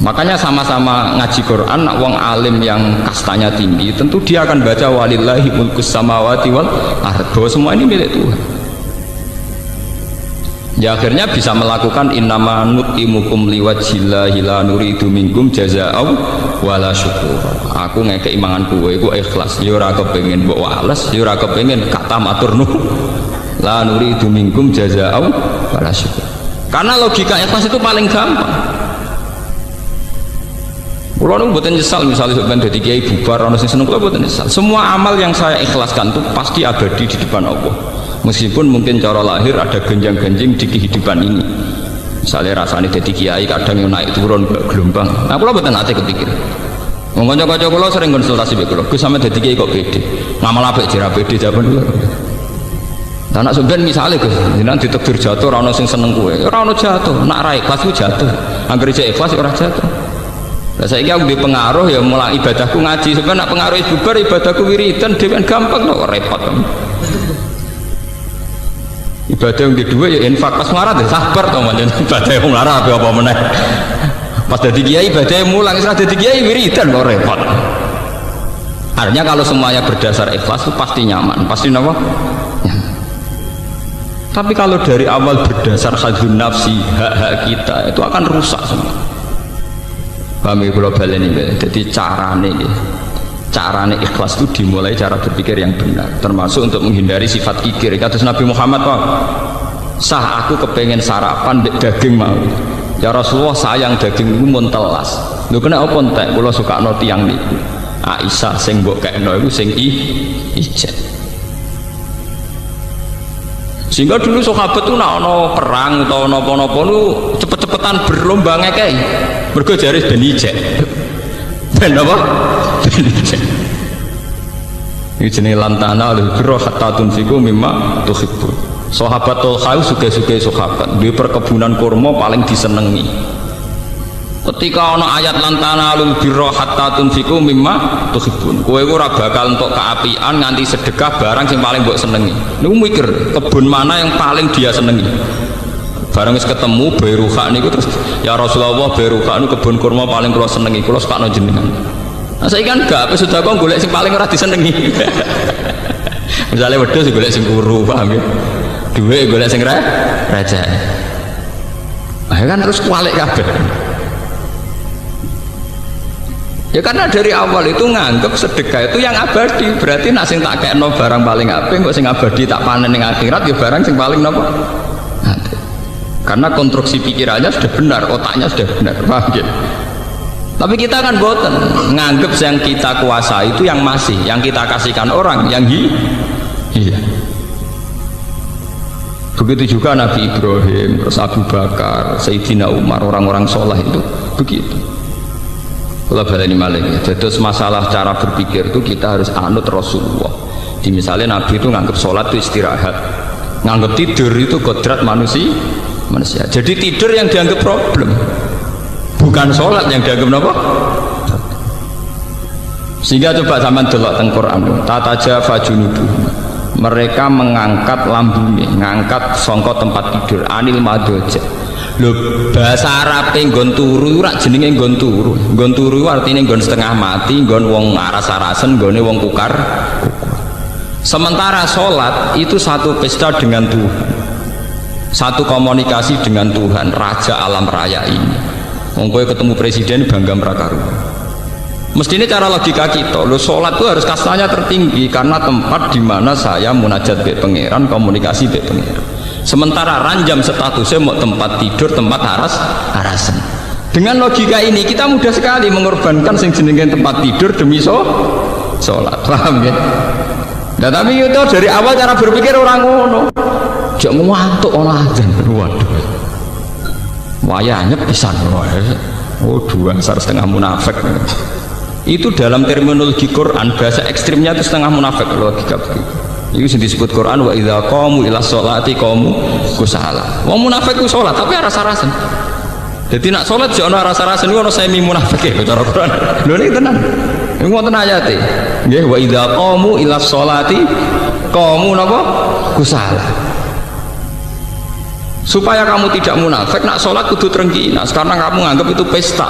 Makanya sama-sama ngaji Quran, wong alim yang kastanya tinggi, tentu dia akan baca walillahi mulkus samawati wal ardh, bahwa semua ini milik Tuhan. Ya akhirnya bisa melakukan innama nutimukum liwajhillahi la nuridu minkum jazaa'u wala syukur. Aku ngekek imangan kowe iku ikhlas, ya ora kepengin mbok wales, ya ora kepengin kata matur nuwun. La nuridu minkum jazaa'u wala syukur. Karena logika ikhlas itu paling gampang. Kulo nu mboten nyesal misalnya sampeyan dadi kiai bubar ana sing seneng, kulo mboten nyesal. Semua amal yang saya ikhlaskan itu pasti abadi di depan Allah. Meskipun mungkin cara lahir ada genjang-genjing di kehidupan ini, misalnya rasanya jadi kiai kadang yang naik turun ke gelombang. Nah, kalau betul nanti kepikir ngomong-ngomong kalau sering konsultasi be kalau gue sama jadi kiai kok pede ngamal apa jera pede jawaban dulu. Dan nak sebenarnya misalnya gue nanti ditekdir jatuh rano sing seneng gue rano jatuh nak rai kelas gue jatuh angker cek ikhlas orang jatuh. Nah, saya kira di pengaruh ya mulai ibadahku ngaji sebenarnya nak pengaruh bubar ibadahku wiridan dewan gampang kok repot. Ibadah yang kedua ya infak, pas melarat ya sabar toh manjen ibadah yang melarat apa meneh. Pas dadi kiai ibadah yang mulang, setelah dadi kiai wiridan kok repot. Artinya kalau semuanya berdasar ikhlas itu pasti nyaman, pasti apa? Nyaman. Tapi kalau dari awal berdasar hadzun nafsi, hak-hak kita itu akan rusak semua. Paham ya kalau baleni, jadi carane ikhlas itu dimulai cara berpikir yang benar, termasuk untuk menghindari sifat kikir. Kata Nabi Muhammad, Pak, sah aku kepengen sarapan daging mau. Ya Rasulullah sayang daging itu mun telas. Lho kena apa entek? Kula sukakno tiyang niku. Aisyah sing mbok kekno iku sing ijet. Sehingga dulu sahabat itu nak ono perang atau napa-napa nu cepet-cepetan berlomba ngekei. Mergo jare ben ijek. Ben apa? Ini jenis lantana al-birra hatta tunfiqu mimma tuhibbun. Sahabat Tolha suge-suge sahabat di perkebunan kurma paling disenengi. Ketika ana ayat lantana al-birra hatta tunfiqu mimma tuhibbun, kowe ora bakal entuk keapian nganti sedekah barang sing paling mbok senengi. Niku mikir kebun mana yang paling dia senengi. Bareng wis ketemu Bairuha niku terus ya Rasulullah Bairuha niku kebun kurma paling kula senengi, kula sakno jenengan. Nah saiki kan gak wis sudah kok golek sing paling ora disenengi. Misalnya wedhus golek sing kuru, paham ya? Duwe golek sing raja. Nah, kan terus kualik kabeh. Ya karena dari awal itu nganggep sedekah itu yang abadi, berarti nak sing tak kekno barang paling apik kok sing abadi tak panen ning akhirat ya barang sing paling napa? Karena konstruksi pikirannya sudah benar, otaknya sudah benar, paham ya? Tapi kita kan boten nganggep yang kita kuasai itu yang masih, yang kita kasihkan orang yang iya. Begitu juga Nabi Ibrahim, terus Abu Bakar, Sayyidina Umar, orang-orang soleh itu begitu. Kalau baleni malih, terus masalah cara berpikir itu kita harus anut Rasulullah. Di misalnya Nabi itu nganggep sholat itu istirahat, nganggep tidur itu kodrat manusia. Jadi tidur yang dianggap problem, bukan sholat yang dianggap apa? Sehingga coba zaman delok teng Quran, tata jafa junuduhum, mereka mengangkat lambungnya, ngangkat songkot tempat tidur, anil madoja. Lho bahasa Arabe nggon turu ora jenenge nggon turu. Nggon turu artine nggon setengah mati, nggon wong aras-arasen, nggone wong kukar. Sementara sholat itu satu pesta dengan Tuhan, satu komunikasi dengan Tuhan, Raja alam raya ini. Wong kowe ketemu presiden bangga mrakaruan. Mestinya cara logika kita, lo sholat itu harus kastanya tertinggi karena tempat di mana saya munajat be pangeran, komunikasi be pangeran. Sementara ranjam statusnya mau tempat tidur, tempat harasan. Dengan logika ini kita mudah sekali mengorbankan sing jenenge tempat tidur demi sholat, paham ya? Nah tapi itu dari awal cara berpikir orang ngono, jangan ngantuk orang azan, waduh, wayahnya pisan, oh dua setengah munafik. Itu dalam terminologi Quran bahasa ekstrimnya itu setengah munafik logika begitu. Itu yang disebut Quran wa idza qamu ila sholati qamu kusala. Wong munafik ku salat tapi rasa-rasen. Jadi nak salat jek ana rasa-rasen ono semi munafik ya cara Quran. Lho niki tenan. Niku wonten ayate. Nggih wa idza qamu ila sholati qamu napa kusala. Supaya kamu tidak munafik nak salat kudu trengkina. Sekarang kamu anggap itu pesta.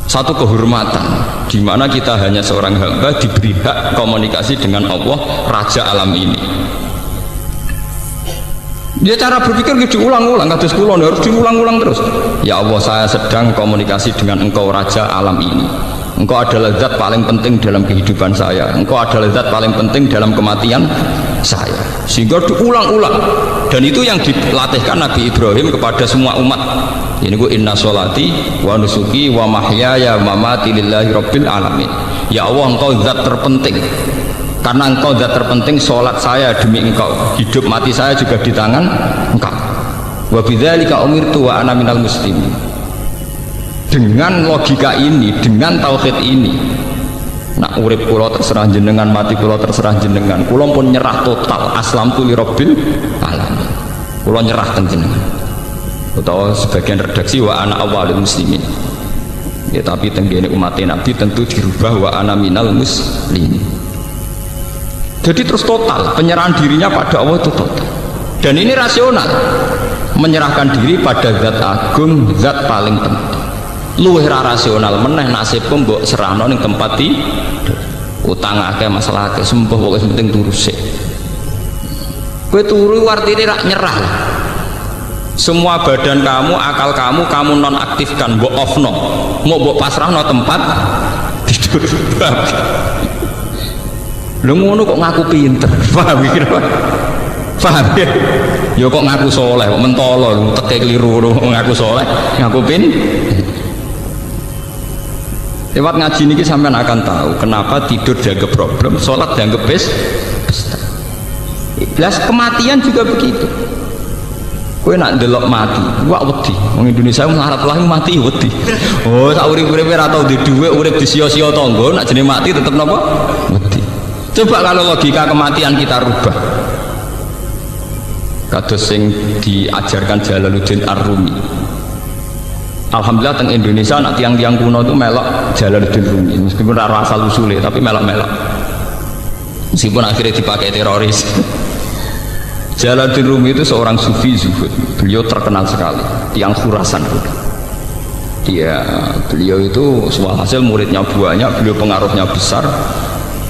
Satu kehormatan di mana kita hanya seorang hamba diberi hak komunikasi dengan Allah Raja alam ini. Dia cara berpikir diulang-ulang, kados kula harus diulang-ulang terus. Ya Allah, saya sedang komunikasi dengan Engkau Raja alam ini. Engkau adalah zat paling penting dalam kehidupan saya. Engkau adalah zat paling penting dalam kematian saya. Sehingga diulang-ulang. Dan itu yang dilatihkan Nabi Ibrahim kepada semua umat. Ini ku inna sholati wa nusuki wa mahyaya wa mamati lillahi rabbil alamin. Ya Allah, Engkau zat terpenting. Karena Engkau zat terpenting, sholat saya demi Engkau, hidup mati saya juga di tangan Engkau. Wa bidzalika umirtu wa ana minal muslimin. Dengan logika ini, dengan tauhid ini, nak urip kula terserah jenengan, mati kula terserah jenengan, kula pun nyerah total, aslamtu li rabbil alamin, kula nyerah teng jenengan. Utawa sebagian redaksi wa ana awalul muslimin ya, tapi tenggene umat Nabi tentu dirubah wa ana minal muslimin. Jadi terus total penyerahan dirinya pada Allah itu total, dan ini rasional, menyerahkan diri pada zat agung, zat paling penting. Luwih ra rasional meneh nasibku mbok serahno ning tempat tidur, utang akeh masalah akeh sembuh pokoke penting turu sik. Kowe turu artine rak nyerah. Semua badan kamu, akal kamu nonaktifkan, mbok offno, mau mbok pasrahno tempat tidur. Lho ngono kok ngaku pinter, paham iki? Paham ya? Ya kok ngaku soleh, kok mentolo, teke keliru ngaku soleh, ngaku lewat ngaji ini sampean akan tahu kenapa tidur dianggap problem, sholat dianggap pesta. Belas kematian juga begitu. Kowe nak delok mati, wak wedi. Wong Indonesia melarat lah mati wedi. Oh, sak urip-uripe ora tau di dhuwit, urip di sia-sia tangga, nak jenenge mati tetep napa? Wedi. Coba kalau logika kematian kita rubah. Kados sing diajarkan Jalaluddin Ar-Rumi. Alhamdulillah teng Indonesia nak tiang-tiang kuno itu melok Jalaluddin Rumi, meskipun ora asal usule tapi melok-melok. Meskipun akhirnya dipakai teroris. Jalaluddin Rumi itu seorang sufi zuhud. Beliau terkenal sekali, tiang Khurasan. Beliau itu hasil muridnya banyak, beliau pengaruhnya besar.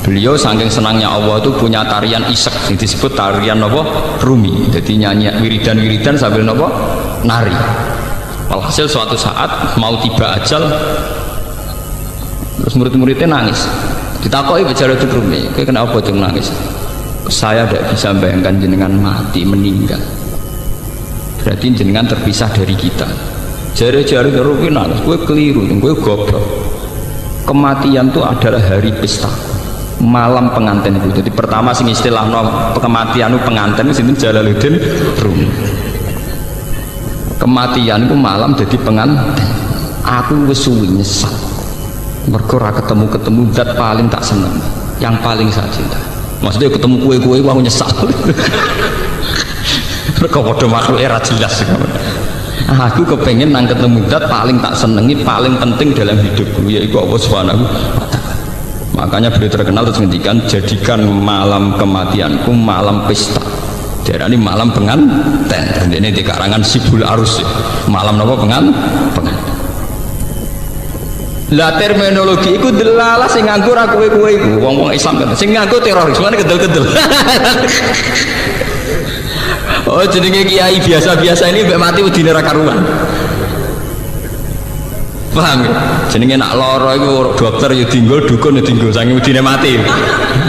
Beliau saking senangnya Allah itu punya tarian isek yang disebut tarian apa? Rumi. Jadi nyanyi wiridan sambil apa? Nari. Walhasil suatu saat mau tiba ajal, terus murid-muridnya nangis. Ditakoki Jalaluddin Rumi, "Kowe kenapa tuh nangis?" "Saya tidak bisa bayangkan jenengan mati, meninggal. Berarti jenengan terpisah dari kita." Jari-jari Rumi nangis, "Kowe keliru, kowe goblok. Kematian itu adalah hari pesta, malam pengantin itu." Jadi pertama sing istilah kematian itu pengantin itu Jalaluddin Rumi. Kematian itu malam jadi pengantin. Aku wis suwi nyesal. Mergo ora ketemu zat paling tak seneng, yang paling saya cinta. Maksudnya ketemu kue aku nyesal. Mergo padha makhluk era jelas. Aku kepengen nang ketemu zat paling tak senengi, paling penting dalam hidupku, yaitu Allah Subhanahu wa Ta'ala. Makanya beliau terkenal terus ngendikan, jadikan malam kematianku malam pesta. Darani malam pengantin. Ini di karangan Sibul Arus. Malam apa pengantin. Lah terminologi iku delalah sing nganggo ra kowe-kowe iku wong-wong Islam kan. Sing nganggo teroris mana kedel-kedel. Oh jenenge kiai biasa-biasa ini mbek mati wedine ra karuan. Paham ya? Jenenge nak lara iku dokter ya dinggo, dukun ya dinggo, saking wedine mati.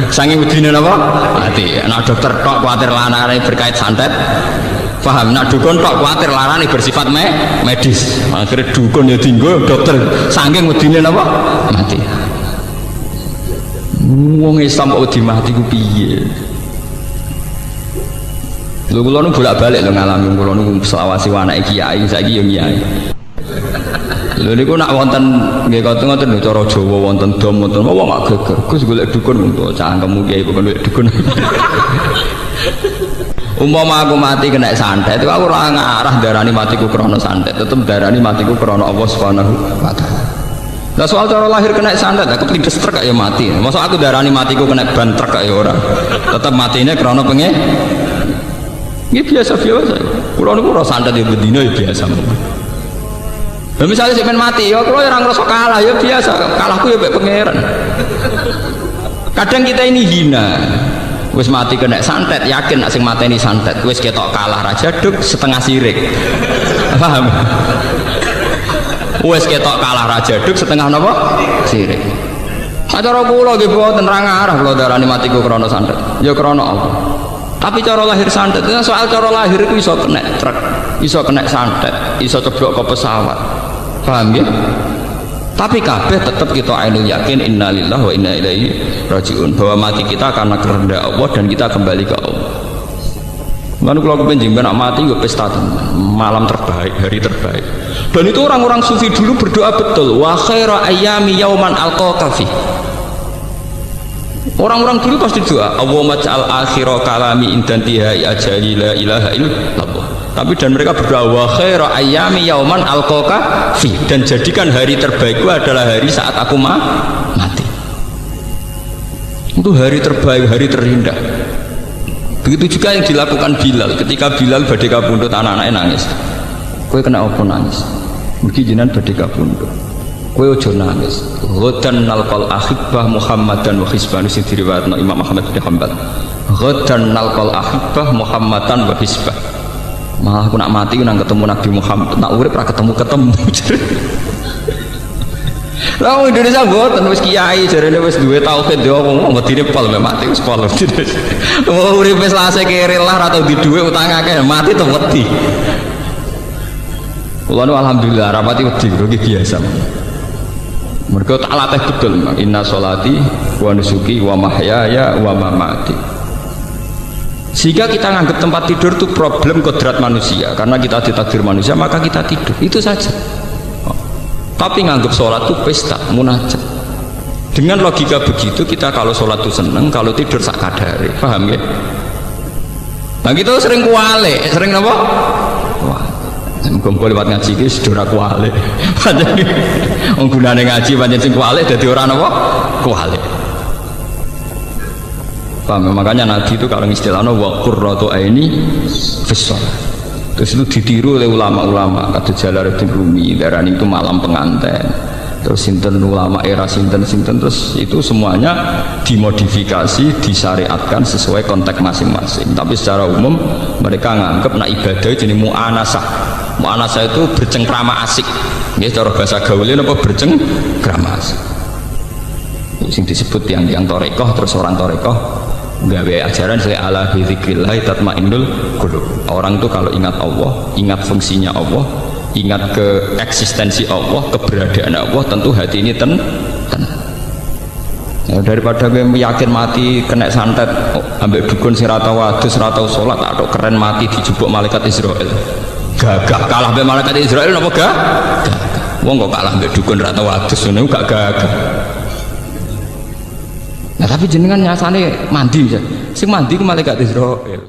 Saking wedine napa? Mati. Nak dokter tok kuwatir lanane berkait santet. Paham? Nak dukun tok kuwatir larane bersifat medis. Akhirnya dukun ya dinggo, dokter saking wedine napa? Mati. Wong Islam kok wedi mati ku piye? Lho kula nu bolak-balik lho ngalami, kula nu selawasi anake kiai, saiki yo kiai. Lho niku nak wonten nggih ngoten lho cara Jawa wonten dom wonten wong gak geger. Gus golek dukun untuk cangkemmu kiai bukan golek dukun. Umpama aku mati kena santet, itu aku ora ngarah darani matiku krana santet, tetep darani matiku krana Allah Subhanahu wa Ta'ala. Lah soal cara lahir kena santet, aku pindes truk ya mati. Masa aku darani matiku kena ban truk ya ora. Tetep matine krana pengen. Ini biasa-biasa. Kula niku ora santet ya bedino ya biasa. Nah, misalnya saya mati, ya kalau orang ngerasa kalah ya biasa, kalahku ya baik pangeran. Kadang kita ini hina, wis mati kena santet, yakin nak sing mati ini santet, wis ketok kalah raja duk setengah sirik, paham? Wis ketok kalah raja duk setengah nopo sirik. Acara kula nggih boten ra ngarah kula darani matiku krana santet, ya krana Allah. Tapi cara lahir santet, soal cara lahir itu iso kena truk, iso kena santet, iso ceblok ke pesawat. Paham ya? Tapi kabeh tetap kita ainul yakin innalillahi wa inna ilaihi rajiun, bahwa mati kita karena kehendak Allah dan kita kembali ke Allah. Lalu kalau kepenjing nak mati gue pesta malam terbaik, hari terbaik. Dan itu orang-orang sufi dulu berdoa betul, wa khaira ayyami yauman alqaka fi. Orang-orang dulu pasti doa, Allahumma ja'al akhira kalami indantihai ajali la ilaha illallah. Tapi dan mereka berdoa wa khaira ayyami yauman alqaka fi, dan jadikan hari terbaikku adalah hari saat aku mati. Itu hari terbaik, hari terindah. Begitu juga yang dilakukan Bilal ketika Bilal badhe kabundut, anak-anaknya nangis. Kowe kena apa nangis? Mugi jenengan badhe kabundut. Kowe aja nangis. Ghadan nalqal ahibbah Muhammadan wa hisban, sing diriwayatno Imam Ahmad bin Hanbal. Ghadan nalqal ahibbah Muhammadan wa hisbah. Malah aku nak mati nang ketemu Nabi Muhammad, nak urip ra ketemu. Lah wong Indonesia mboten wis kiai jarene wis duwe tauhid yo wong medine pol mati wis pol. Wong urip wis lase kere lah atau di duwe utang akeh mati to wedi. Kula nu alhamdulillah rapati wedi iki biasa. Mergo tak latih betul, inna sholati wa nusuki wa mahyaya wa mamati. Sehingga kita nganggap tempat tidur itu problem kodrat manusia, karena kita ditakdir manusia maka kita tidur, itu saja. Tapi nganggap sholat itu pesta, munajat. Dengan logika begitu kita kalau sholat itu seneng, kalau tidur sak kadare, paham ya? Nah kita sering kuale, sering apa? Wah, muga-muga lewat ngaji iki sedora kuale. Pancen wong gunane ngaji pancen sing kuale dadi ora napa? Kuale. Paham? Makanya Nabi itu kalau istilahnya wa qurratu aini fis shalah. Terus itu ditiru oleh ulama-ulama kata Jalaluddin Rumi, darani itu malam pengantin. Terus sinten ulama era sinten terus itu semuanya dimodifikasi, disyariatkan sesuai konteks masing-masing. Tapi secara umum mereka nganggap nak ibadah jenis mu'anasah. Mu'anasah itu bercengkrama asik. Ya cara bahasa gaulnya apa bercengkrama asik. Sing disebut yang torekoh, terus orang torekoh gawe ajaran saya ala bi dzikrillah tatmainnul qulub. Orang itu kalau ingat Allah, ingat fungsinya Allah, ingat ke eksistensi Allah, keberadaan Allah, tentu hati ini tenang. Ya, daripada gue yakin mati kena santet ambek dukun sing ra tau wadus, ra tau salat, atau keren mati dijupuk malaikat Israel. Gagah kalah ambek malaikat Israel napa gak? Wong kok kalah ambek dukun ra tau wadus ngene gak gagah. Nah tapi jenengan nyasane mandi ya. Sing mandi ku malaikat Israil.